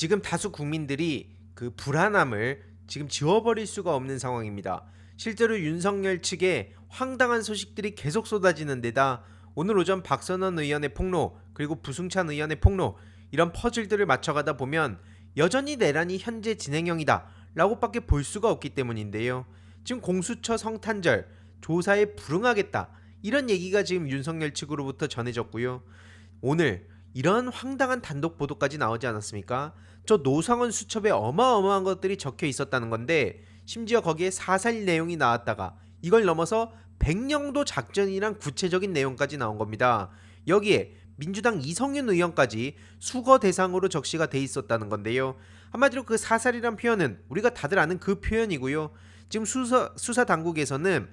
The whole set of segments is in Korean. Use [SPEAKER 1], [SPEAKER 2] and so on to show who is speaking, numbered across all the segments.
[SPEAKER 1] 지금 다수 국민들이 그 불안함을 지금 지워버릴 수가 없는 상황입니다. 실제로 윤석열 측에 황당한 소식들이 계속 쏟아지는 데다 오늘 오전 박선원 의원의 폭로 그리고 부승찬 의원의 폭로 이런 퍼즐들을 맞춰가다 보면 여전히 내란이 현재 진행형이다 라고밖에 볼 수가 없기 때문인데요. 지금 공수처 성탄절 조사에 불응하겠다 이런 얘기가 지금 윤석열 측으로부터 전해졌고요. 오늘 이런 황당한 단독 보도까지 나오지 않았습니까? 저 노상원 수첩에 어마어마한 것들이 적혀 있었다는 건데 심지어 거기에 사살 내용이 나왔다가 이걸 넘어서 백령도 작전이란 구체적인 내용까지 나온 겁니다. 여기에 민주당 이성윤 의원까지 수거 대상으로 적시가 돼 있었다는 건데요. 한마디로 그 사살이란 표현은 우리가 다들 아는 그 표현이고요. 지금 수사 당국에서는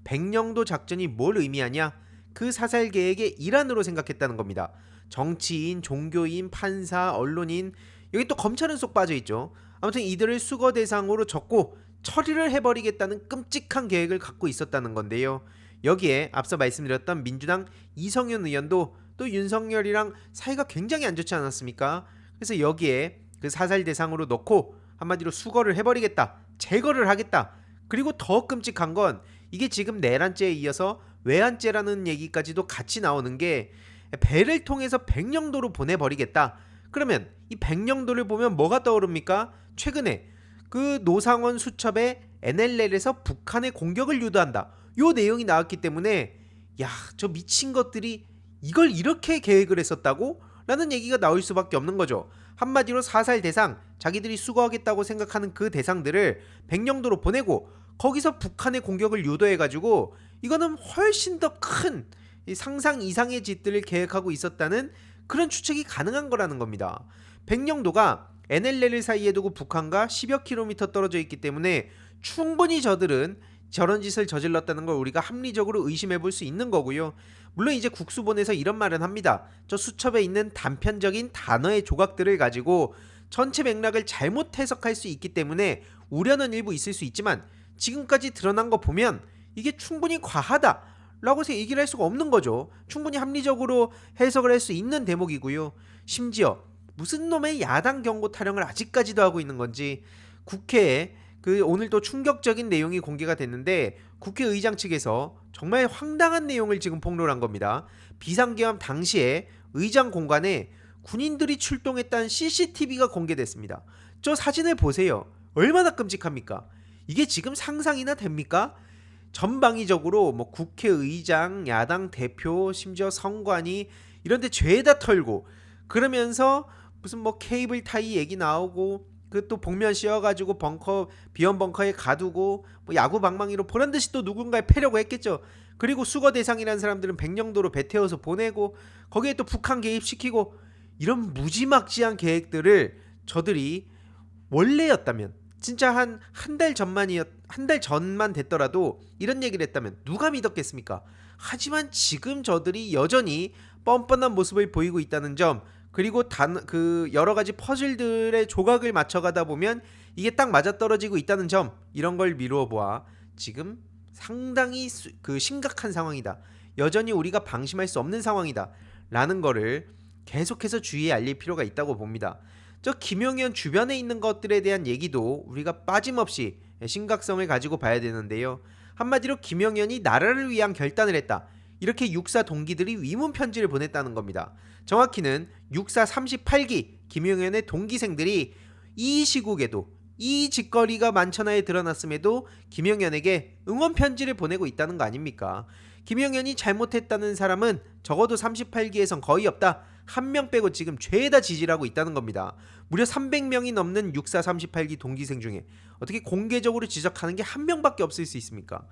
[SPEAKER 1] 백령도 작전이 뭘 의미하냐? 그 사살 계획의 일환으로 생각했다는 겁니다. 정치인, 종교인, 판사, 언론인 여기 또 검찰은 쏙 빠져있죠. 아무튼 이들을 수거 대상으로 적고 처리를 해버리겠다는 끔찍한 계획을 갖고 있었다는 건데요. 여기에 앞서 말씀드렸던 민주당 이성윤 의원도 또 윤석열이랑 사이가 굉장히 안 좋지 않았습니까? 그래서 여기에 그 사살 대상으로 넣고 한마디로 수거를 해버리겠다, 제거를 하겠다. 그리고 더 끔찍한 건 이게 지금 내란죄에 이어서 외환죄라는 얘기까지도 같이 나오는 게 배를 통해서 백령도로 보내버리겠다. 그러면 이 백령도를 보면 뭐가 떠오릅니까? 최근에 그 노상원 수첩에 NLL에서 북한의 공격을 유도한다. 요 내용이 나왔기 때문에 야, 저 미친 것들이 이걸 이렇게 계획을 했었다고? 라는 얘기가 나올 수밖에 없는 거죠. 한마디로 사살 대상, 자기들이 수거하겠다고 생각하는 그 대상들을 백령도로 보내고 거기서 북한의 공격을 유도해가지고 이거는 훨씬 더 큰 상상 이상의 짓들을 계획하고 있었다는 그런 추측이 가능한 거라는 겁니다. 백령도가 NLL 사이에 두고 북한과 10여 킬로미터 떨어져 있기 때문에 충분히 저들은 저런 짓을 저질렀다는 걸 우리가 합리적으로 의심해 볼 수 있는 거고요. 물론 이제 국수본에서 이런 말은 합니다. 저 수첩에 있는 단편적인 단어의 조각들을 가지고 전체 맥락을 잘못 해석할 수 있기 때문에 우려는 일부 있을 수 있지만 지금까지 드러난 거 보면 이게 충분히 과하다 라고 얘기를 할 수가 없는 거죠. 충분히 합리적으로 해석을 할 수 있는 대목이고요. 심지어 무슨 놈의 야당 경고 타령을 아직까지도 하고 있는 건지 국회에 그 오늘 또 충격적인 내용이 공개가 됐는데 국회의장 측에서 정말 황당한 내용을 지금 폭로를 한 겁니다. 비상계엄 당시에 의장 공간에 군인들이 출동했다는 CCTV가 공개됐습니다. 저 사진을 보세요. 얼마나 끔찍합니까? 이게 지금 상상이나 됩니까? 전방위적으로 뭐 국회의장, 야당 대표, 심지어 성관이 이런데 죄다 털고 그러면서 무슨 뭐 케이블 타이 얘기 나오고 그 또 복면 씌워가지고 벙커 비원 벙커에 가두고 뭐 야구 방망이로 보란 듯이 또 누군가를 패려고 했겠죠. 그리고 수거 대상이라는 사람들은 백령도로 배 태워서 보내고 거기에 또 북한 개입시키고 이런 무지막지한 계획들을 저들이 원래였다면 진짜 한 달 전만 됐더라도 이런 얘기를 했다면 누가 믿었겠습니까? 하지만 지금 저들이 여전히 뻔뻔한 모습을 보이고 있다는 점 그리고 그 여러 가지 퍼즐들의 조각을 맞춰가다 보면 이게 딱 맞아떨어지고 있다는 점 이런 걸 미루어 보아 지금 상당히 그 심각한 상황이다. 여전히 우리가 방심할 수 없는 상황이다. 라는 거를 계속해서 주위에 알릴 필요가 있다고 봅니다. 저 김용현 주변에 있는 것들에 대한 얘기도 우리가 빠짐없이 심각성을 가지고 봐야 되는데요. 한마디로 김용현이 나라를 위한 결단을 했다. 이렇게 육사 동기들이 위문 편지를 보냈다는 겁니다. 정확히는 육사 38기 김용현의 동기생들이 이 시국에도 이 짓거리가 만천하에 드러났음에도 김용현에게 응원 편지를 보내고 있다는 거 아닙니까? 김용현이 잘못했다는 사람은 적어도 38기에선 거의 없다. 한 명 빼고 지금 죄다 지지하고 있다는 겁니다. 무려 300명이 넘는 육사 38기 동기생 중에 어떻게 공개적으로 지적하는 게 한 명밖에 없을 수 있습니까?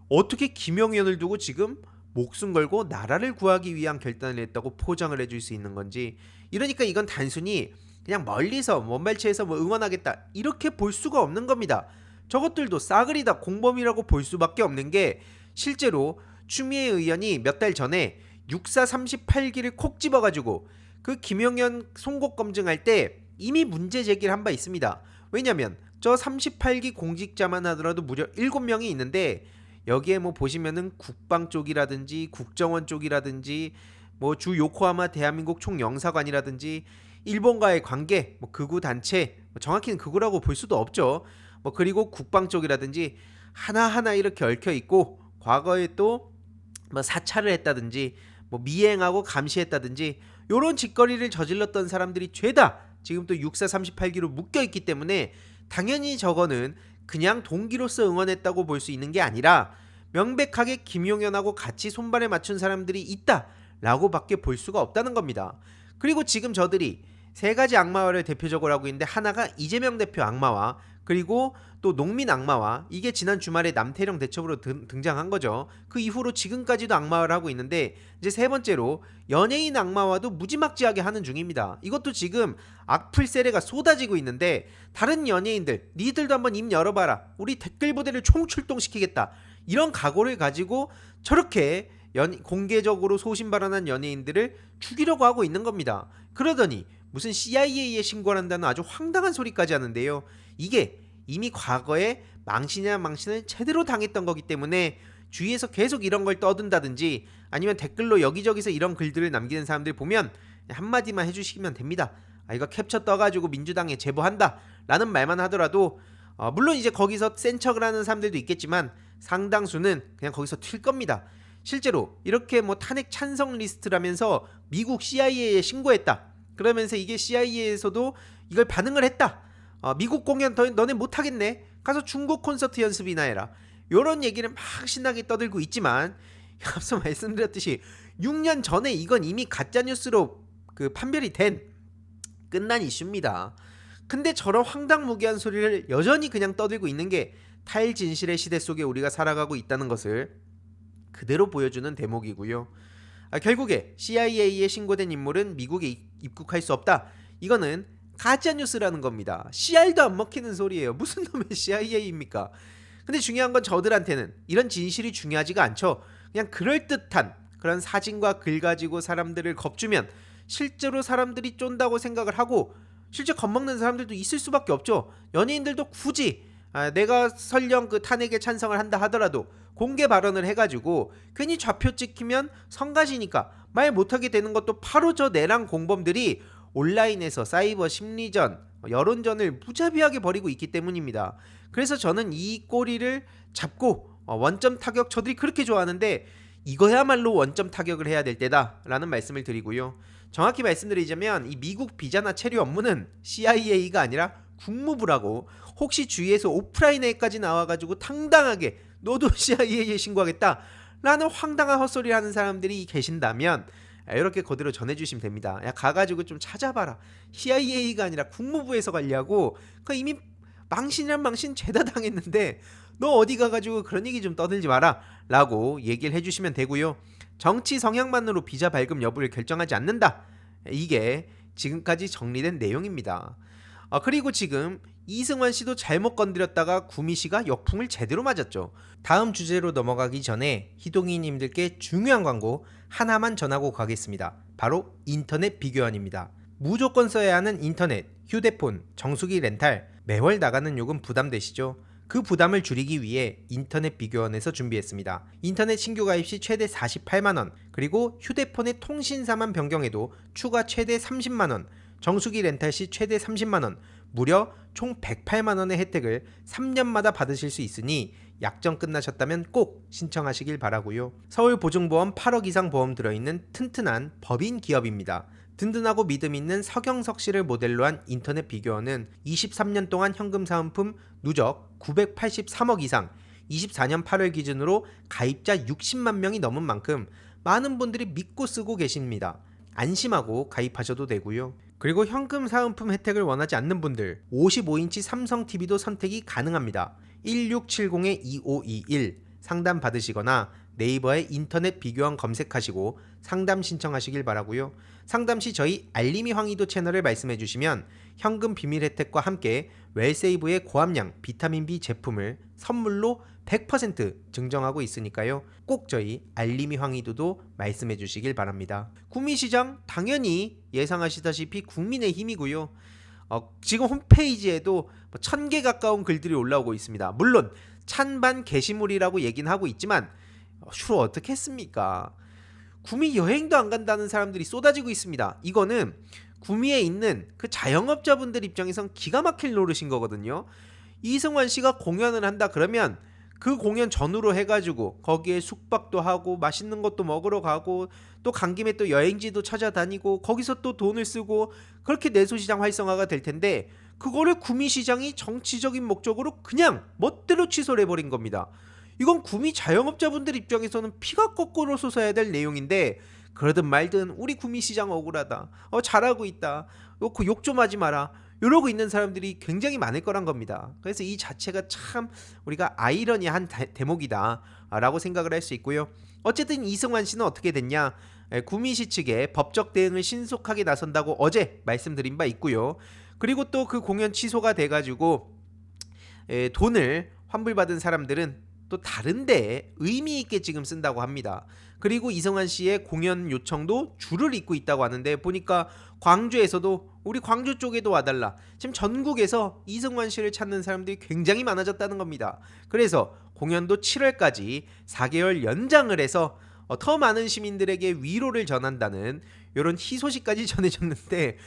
[SPEAKER 1] 어떻게 김용현을 두고 지금 목숨 걸고 나라를 구하기 위한 결단을 했다고 포장을 해줄 수 있는 건지. 이러니까 이건 단순히 그냥 멀리서 원발치에서 뭐 응원하겠다 이렇게 볼 수가 없는 겁니다. 저것들도 싸그리다 공범이라고 볼 수밖에 없는 게 실제로 추미애 의원이 몇 달 전에 육사 38기를 콕 집어가지고 그 김용현 송곳 검증할 때 이미 문제 제기를 한 바 있습니다. 왜냐면 저 38기 공직자만 하더라도 무려 7명이 있는데 여기에 뭐 보시면은 국방 쪽이라든지 국정원 쪽이라든지 뭐 주 요코하마 대한민국 총영사관이라든지 일본과의 관계, 뭐 극우 단체, 뭐 정확히는 극우라고 볼 수도 없죠. 뭐 그리고 국방 쪽이라든지 하나하나 이렇게 얽혀 있고 과거에 또 뭐 사찰을 했다든지 뭐 미행하고 감시했다든지 요런 짓거리를 저질렀던 사람들이 죄다 지금 또 육사 38기로 묶여 있기 때문에 당연히 저거는 그냥 동기로서 응원했다고 볼 수 있는 게 아니라 명백하게 김용현하고 같이 손발에 맞춘 사람들이 있다라고밖에 볼 수가 없다는 겁니다. 그리고 지금 저들이 세 가지 악마화를 대표적으로 하고 있는데 하나가 이재명 대표 악마화, 그리고 또 농민 악마화, 이게 지난 주말에 남태령 대첩으로 등장한 거죠. 그 이후로 지금까지도 악마화를 하고 있는데 이제 세 번째로 연예인 악마화도 무지막지하게 하는 중입니다. 이것도 지금 악플 세례가 쏟아지고 있는데 다른 연예인들 니들도 한번 입 열어봐라, 우리 댓글 부대를 총출동시키겠다, 이런 각오를 가지고 저렇게 공개적으로 소신발언한 연예인들을 죽이려고 하고 있는 겁니다. 그러더니 무슨 CIA에 신고를 한다는 아주 황당한 소리까지 하는데요. 이게 이미 과거에 망신이나 망신을 제대로 당했던 거기 때문에 주위에서 계속 이런 걸 떠든다든지 아니면 댓글로 여기저기서 이런 글들을 남기는 사람들 보면 한마디만 해주시면 됩니다. 이거 캡처 떠가지고 민주당에 제보한다 라는 말만 하더라도 물론 이제 거기서 센 척을 하는 사람들도 있겠지만 상당수는 그냥 거기서 튈 겁니다. 실제로 이렇게 뭐 탄핵 찬성 리스트라면서 미국 CIA에 신고했다 그러면서 이게 CIA에서도 이걸 반응을 했다. 미국 공연 너네 못하겠네, 가서 중국 콘서트 연습이나 해라, 요런 얘기를 막 신나게 떠들고 있지만 앞서 말씀드렸듯이 6년 전에 이건 이미 가짜뉴스로 판별이 된 끝난 이슈입니다. 근데 저런 황당무계한 소리를 여전히 그냥 떠들고 있는 게 탈진실의 시대 속에 우리가 살아가고 있다는 것을 그대로 보여주는 대목이고요. 결국에 CIA에 신고된 인물은 미국에 입국할 수 없다, 이거는 가짜뉴스라는 겁니다. CR도 안 먹히는 소리예요. 무슨 놈의 CIA입니까? 근데 중요한 건 저들한테는 이런 진실이 중요하지가 않죠. 그냥 그럴듯한 그런 사진과 글 가지고 사람들을 겁주면 실제로 사람들이 쫀다고 생각을 하고 실제 겁먹는 사람들도 있을 수밖에 없죠. 연예인들도 굳이 내가 설령 그 탄핵에 찬성을 한다 하더라도 공개 발언을 해가지고 괜히 좌표 찍히면 성가시니까 말 못하게 되는 것도 바로 저 내랑 공범들이 온라인에서 사이버 심리전, 여론전을 무자비하게 벌이고 있기 때문입니다. 그래서 저는 이 꼬리를 잡고 원점 타격, 저들이 그렇게 좋아하는데 이거야말로 원점 타격을 해야 될 때다 라는 말씀을 드리고요. 정확히 말씀드리자면 이 미국 비자나 체류 업무는 CIA가 아니라 국무부라고, 혹시 주위에서 오프라인에까지 나와가지고 당당하게 너도 CIA에 신고하겠다 라는 황당한 헛소리를 하는 사람들이 계신다면 이렇게 그대로 전해주시면 됩니다. 야, 가가지고 좀 찾아봐라, CIA가 아니라 국무부에서 관리하고 이미 망신이란 망신 죄다 당했는데 너 어디 가가지고 그런 얘기 좀 떠들지 마라 라고 얘기를 해주시면 되고요. 정치 성향만으로 비자 발급 여부를 결정하지 않는다, 이게 지금까지 정리된 내용입니다. 그리고 지금 이승환 씨도 잘못 건드렸다가 구미 씨가 역풍을 제대로 맞았죠. 다음 주제로 넘어가기 전에 희동이님들께 중요한 광고 하나만 전하고 가겠습니다. 바로 인터넷 비교원입니다. 무조건 써야 하는 인터넷, 휴대폰, 정수기 렌탈, 매월 나가는 요금 부담되시죠? 그 부담을 줄이기 위해 인터넷 비교원에서 준비했습니다. 인터넷 신규 가입 시 최대 48만원, 그리고 휴대폰의 통신사만 변경해도 추가 최대 30만원, 정수기 렌탈 시 최대 30만원, 무려 총 108만원의 혜택을 3년마다 받으실 수 있으니 약정 끝나셨다면 꼭 신청하시길 바라고요. 서울보증보험 8억 이상 보험 들어있는 튼튼한 법인 기업입니다. 든든하고 믿음 있는 서경석 씨를 모델로 한 인터넷 비교원은 23년 동안 현금 사은품 누적 983억 이상, 24년 8월 기준으로 가입자 60만 명이 넘은 만큼 많은 분들이 믿고 쓰고 계십니다. 안심하고 가입하셔도 되고요. 그리고 현금 사은품 혜택을 원하지 않는 분들 55인치 삼성 TV도 선택이 가능합니다. 1670-2521 상담 받으시거나 네이버에 인터넷 비교원 검색하시고 상담 신청하시길 바라고요. 상담 시 저희 알림이 황희도 채널을 말씀해 주시면 현금 비밀 혜택과 함께 웰세이브의 고함량 비타민 B 제품을 선물로 100% 증정하고 있으니까요. 꼭 저희 알림이 황희도도 말씀해 주시길 바랍니다. 구미시장 당연히 예상하시다시피 국민의힘이고요. 지금 홈페이지에도 1000개 가까운 글들이 올라오고 있습니다. 물론 찬반 게시물이라고 얘기는 하고 있지만 주로 어떻게 했습니까? 구미 여행도 안 간다는 사람들이 쏟아지고 있습니다. 이거는 구미에 있는 그 자영업자분들 입장에선 기가 막힐 노릇인 거거든요. 이승환 씨가 공연을 한다 그러면 그 공연 전후로 해가지고 거기에 숙박도 하고 맛있는 것도 먹으러 가고 또 간 김에 또 여행지도 찾아다니고 거기서 또 돈을 쓰고 그렇게 내소시장 활성화가 될 텐데 그거를 구미시장이 정치적인 목적으로 그냥 멋대로 취소를 해버린 겁니다. 이건 구미 자영업자분들 입장에서는 피가 거꾸로 솟아야 될 내용인데 그러든 말든 우리 구미시장 억울하다. 잘하고 있다. 그 욕 좀 하지 마라. 이러고 있는 사람들이 굉장히 많을 거란 겁니다. 그래서 이 자체가 참 우리가 아이러니한 대목이다 라고 생각을 할 수 있고요. 어쨌든 이승환 씨는 어떻게 됐냐, 구미시 측에 법적 대응을 신속하게 나선다고 어제 말씀드린 바 있고요. 그리고 또 그 공연 취소가 돼가지고 돈을 환불받은 사람들은 또 다른 데에 의미 있게 지금 쓴다고 합니다. 그리고 이승환 씨의 공연 요청도 줄을 잇고 있다고 하는데 보니까 광주에서도 우리 광주 쪽에도 와달라. 지금 전국에서 이승환 씨를 찾는 사람들이 굉장히 많아졌다는 겁니다. 그래서 공연도 7월까지 4개월 연장을 해서 더 많은 시민들에게 위로를 전한다는 이런 희소식까지 전해졌는데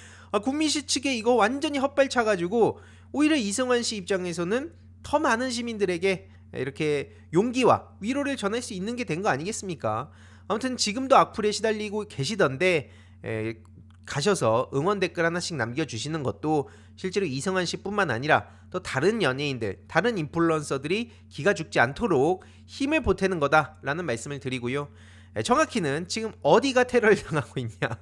[SPEAKER 1] 구미시 측에 이거 완전히 헛발차가지고 오히려 이승환 씨 입장에서는 더 많은 시민들에게 이렇게 용기와 위로를 전할 수 있는 게 된 거 아니겠습니까? 아무튼 지금도 악플에 시달리고 계시던데 가셔서 응원 댓글 하나씩 남겨주시는 것도 실제로 이승환 씨뿐만 아니라 또 다른 연예인들, 다른 인플루언서들이 기가 죽지 않도록 힘을 보태는 거다라는 말씀을 드리고요. 정확히는 지금 어디가 테러를 당하고 있냐,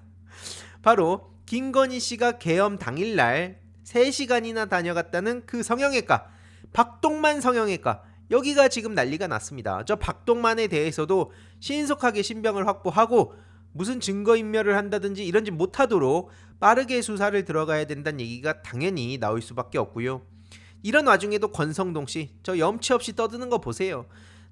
[SPEAKER 1] 바로 김건희 씨가 계엄 당일날 3시간이나 다녀갔다는 그 성형외과, 박동만 성형외과, 여기가 지금 난리가 났습니다. 저 박동만에 대해서도 신속하게 신병을 확보하고 무슨 증거인멸을 한다든지 이런지 못하도록 빠르게 수사를 들어가야 된다는 얘기가 당연히 나올 수밖에 없고요. 이런 와중에도 권성동 씨, 저 염치 없이 떠드는 거 보세요.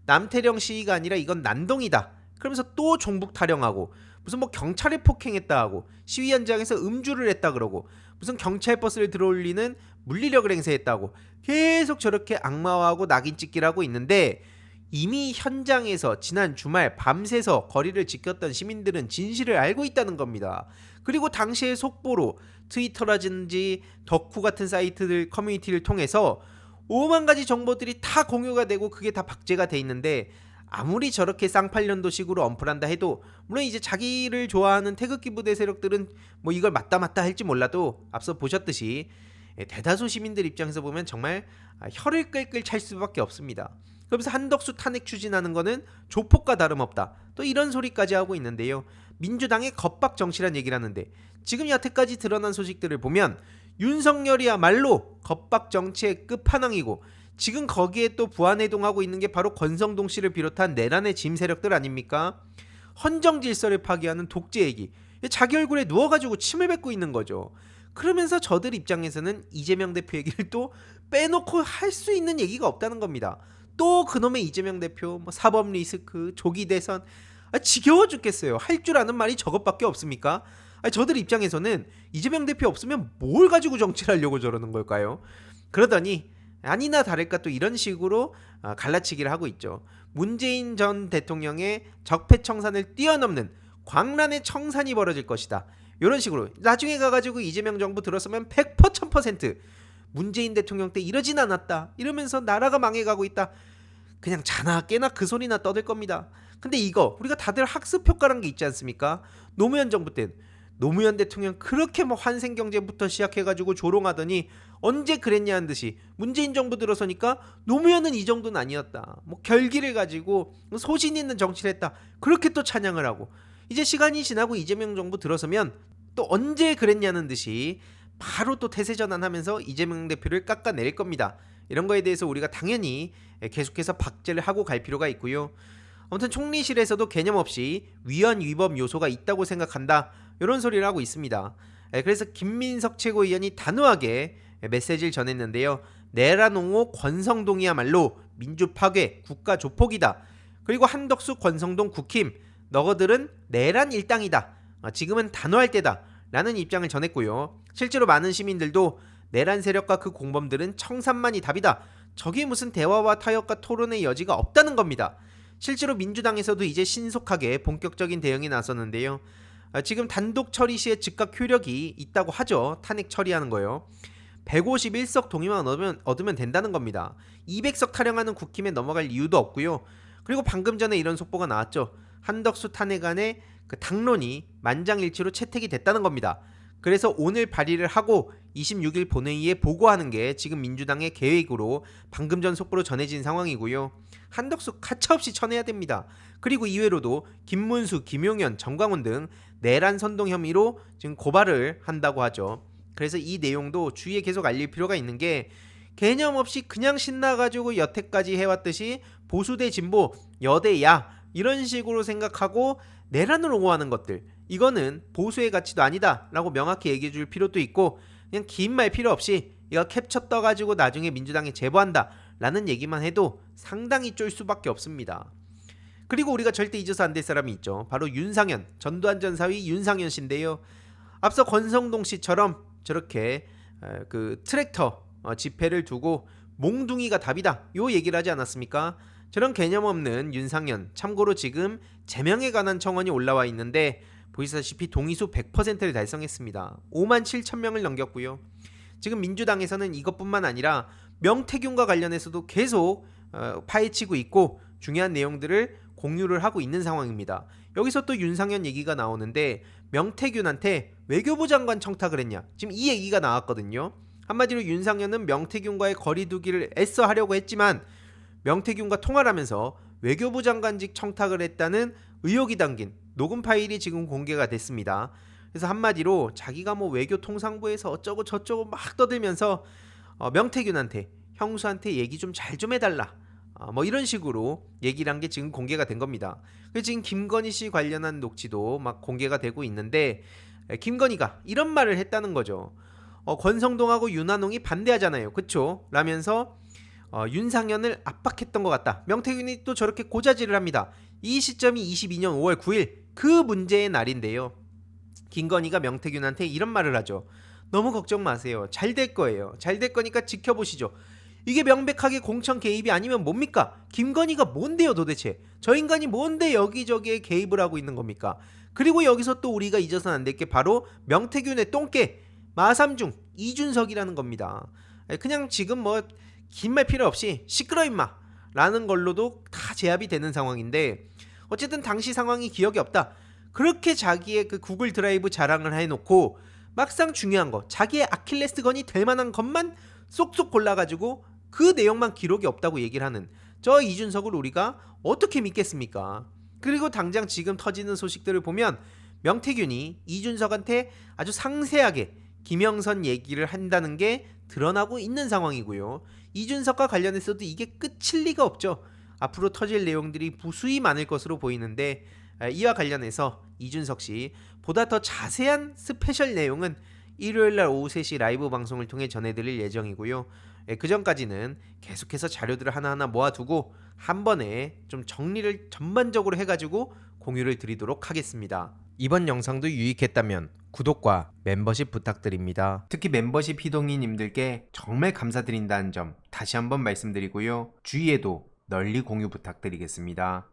[SPEAKER 1] 남태령 시위가 아니라 이건 난동이다. 그러면서 또 종북 타령하고 무슨 뭐 경찰에 폭행했다 하고 시위 현장에서 음주를 했다 그러고 무슨 경찰 버스를 들어올리는 물리력을 행사했다고 계속 저렇게 악마화하고 낙인 찍기를 하고 있는데 이미 현장에서 지난 주말 밤새서 거리를 지켰던 시민들은 진실을 알고 있다는 겁니다. 그리고 당시의 속보로 트위터라든지 덕후 같은 사이트들 커뮤니티를 통해서 5만 가지 정보들이 다 공유가 되고 그게 다 박제가 돼 있는데 아무리 저렇게 쌍팔년도식으로 언플한다 해도 물론 이제 자기를 좋아하는 태극기 부대 세력들은 뭐 이걸 맞다 할지 몰라도 앞서 보셨듯이 대다수 시민들 입장에서 보면 정말 혀를 끌끌 찰 수밖에 없습니다. 그러면서 한덕수 탄핵 추진하는 거는 조폭과 다름없다. 또 이런 소리까지 하고 있는데요. 민주당의 겁박 정치란 얘기를 하는데 지금 여태까지 드러난 소식들을 보면 윤석열이야말로 겁박 정치의 끝판왕이고 지금 거기에 또 부안해동하고 있는 게 바로 권성동 씨를 비롯한 내란의 짐 세력들 아닙니까? 헌정 질서를 파괴하는 독재 얘기. 자기 얼굴에 누워가지고 침을 뱉고 있는 거죠. 그러면서 저들 입장에서는 이재명 대표 얘기를 또 빼놓고 할 수 있는 얘기가 없다는 겁니다. 또 그놈의 이재명 대표 뭐 사법 리스크, 조기 대선, 지겨워 죽겠어요. 할 줄 아는 말이 저것밖에 없습니까? 저들 입장에서는 이재명 대표 없으면 뭘 가지고 정치를 하려고 저러는 걸까요? 그러더니 아니나 다를까 또 이런 식으로 갈라치기를 하고 있죠. 문재인 전 대통령의 적폐청산을 뛰어넘는 광란의 청산이 벌어질 것이다. 이런 식으로 나중에 가가지고 이재명 정부 들었으면 100% 1000% 문재인 대통령 때 이러진 않았다 이러면서 나라가 망해가고 있다, 그냥 자나 깨나 그 소리나 떠들 겁니다. 근데 이거 우리가 다들 학습효과란 게 있지 않습니까? 노무현 정부 때 노무현 대통령 그렇게 뭐 환생경제부터 시작해가지고 조롱하더니 언제 그랬냐는 듯이 문재인 정부 들어서니까 노무현은 이 정도는 아니었다, 뭐 결기를 가지고 소신 있는 정치를 했다, 그렇게 또 찬양을 하고 이제 시간이 지나고 이재명 정부 들어서면 또 언제 그랬냐는 듯이 바로 또 태세전환하면서 이재명 대표를 깎아내릴 겁니다. 이런 거에 대해서 우리가 당연히 계속해서 박제를 하고 갈 필요가 있고요. 아무튼 총리실에서도 개념 없이 위헌 위법 요소가 있다고 생각한다, 이런 소리를 하고 있습니다. 그래서 김민석 최고위원이 단호하게 메시지를 전했는데요. 내란 옹호 권성동이야말로 민주파괴 국가 조폭이다. 그리고 한덕수 권성동 국힘 너희들은 내란 일당이다. 지금은 단호할 때다 라는 입장을 전했고요. 실제로 많은 시민들도 내란 세력과 그 공범들은 청산만이 답이다. 저게 무슨 대화와 타협과 토론의 여지가 없다는 겁니다. 실제로 민주당에서도 이제 신속하게 본격적인 대응에 나섰는데요. 지금 단독 처리 시에 즉각 효력이 있다고 하죠. 탄핵 처리하는 거요. 151석 동의만 얻으면 된다는 겁니다. 200석 타령하는 국힘에 넘어갈 이유도 없고요. 그리고 방금 전에 이런 속보가 나왔죠. 한덕수 탄핵안의 그 당론이 만장일치로 채택이 됐다는 겁니다. 그래서 오늘 발의를 하고 26일 본회의에 보고하는 게 지금 민주당의 계획으로 방금 전 속보로 전해진 상황이고요. 한덕수 가차없이 쳐내야 됩니다. 그리고 이외로도 김문수, 김용현, 정광훈 등 내란 선동 혐의로 지금 고발을 한다고 하죠. 그래서 이 내용도 주위에 계속 알릴 필요가 있는 게 개념 없이 그냥 신나가지고 여태까지 해왔듯이 보수 대 진보, 여대 야 이런 식으로 생각하고 내란을 옹호하는 것들, 이거는 보수의 가치도 아니다 라고 명확히 얘기해 줄 필요도 있고, 그냥 긴 말 필요 없이 이거 캡처 떠가지고 나중에 민주당에 제보한다 라는 얘기만 해도 상당히 쫄 수밖에 없습니다. 그리고 우리가 절대 잊어서 안 될 사람이 있죠. 바로 윤상현, 전두환전 사위 윤상현 씨인데요. 앞서 권성동 씨처럼 저렇게 그 트랙터 지폐를 두고 몽둥이가 답이다 요 얘기를 하지 않았습니까? 저런 개념 없는 윤상현, 참고로 지금 제명에 관한 청원이 올라와 있는데 보시다시피 동의수 100%를 달성했습니다. 5만 7천 명을 넘겼고요. 지금 민주당에서는 이것뿐만 아니라 명태균과 관련해서도 계속 파헤치고 있고 중요한 내용들을 공유를 하고 있는 상황입니다. 여기서 또 윤상현 얘기가 나오는데 명태균한테 외교부 장관 청탁을 했냐, 지금 이 얘기가 나왔거든요. 한마디로 윤상현은 명태균과의 거리두기를 애써 하려고 했지만 명태균과 통화를 하면서 외교부 장관직 청탁을 했다는 의혹이 담긴 녹음 파일이 지금 공개가 됐습니다. 그래서 한마디로 자기가 뭐 외교통상부에서 어쩌고 저쩌고 막 떠들면서 명태균한테, 형수한테 얘기 좀 잘 좀 해달라, 뭐 이런 식으로 얘기를 한 게 지금 공개가 된 겁니다. 그래서 지금 김건희 씨 관련한 녹취도 막 공개가 되고 있는데 김건희가 이런 말을 했다는 거죠. 권성동하고 윤한홍이 반대하잖아요, 그쵸? 라면서 윤상현을 압박했던 것 같다. 명태균이 또 저렇게 고자질을 합니다. 이 시점이 22년 5월 9일 그 문제의 날인데요. 김건희가 명태균한테 이런 말을 하죠. 너무 걱정 마세요. 잘 될 거예요. 잘 될 거니까 지켜보시죠. 이게 명백하게 공천 개입이 아니면 뭡니까? 김건희가 뭔데요 도대체? 저 인간이 뭔데 여기저기에 개입을 하고 있는 겁니까? 그리고 여기서 또 우리가 잊어서는 안 될 게 바로 명태균의 똥개 마삼중 이준석이라는 겁니다. 그냥 지금 뭐 긴 말 필요 없이 시끄러 임마 라는 걸로도 다 제압이 되는 상황인데, 어쨌든 당시 상황이 기억이 없다. 그렇게 자기의 그 구글 드라이브 자랑을 해놓고 막상 중요한 거, 자기의 아킬레스건이 될 만한 것만 쏙쏙 골라가지고 그 내용만 기록이 없다고 얘기를 하는 저 이준석을 우리가 어떻게 믿겠습니까? 그리고 당장 지금 터지는 소식들을 보면 명태균이 이준석한테 아주 상세하게 김영선 얘기를 한다는 게 드러나고 있는 상황이고요. 이준석과 관련해서도 이게 끝일 리가 없죠. 앞으로 터질 내용들이 무수히 많을 것으로 보이는데 이와 관련해서 이준석 씨 보다 더 자세한 스페셜 내용은 일요일날 오후 3시 라이브 방송을 통해 전해드릴 예정이고요. 그 전까지는 계속해서 자료들을 하나하나 모아두고 한 번에 좀 정리를 전반적으로 해가지고 공유를 드리도록 하겠습니다. 이번 영상도 유익했다면 구독과 멤버십 부탁드립니다. 특히 멤버십 희동이님들께 정말 감사드린다는 점 다시 한번 말씀드리고요. 주위에도 널리 공유 부탁드리겠습니다.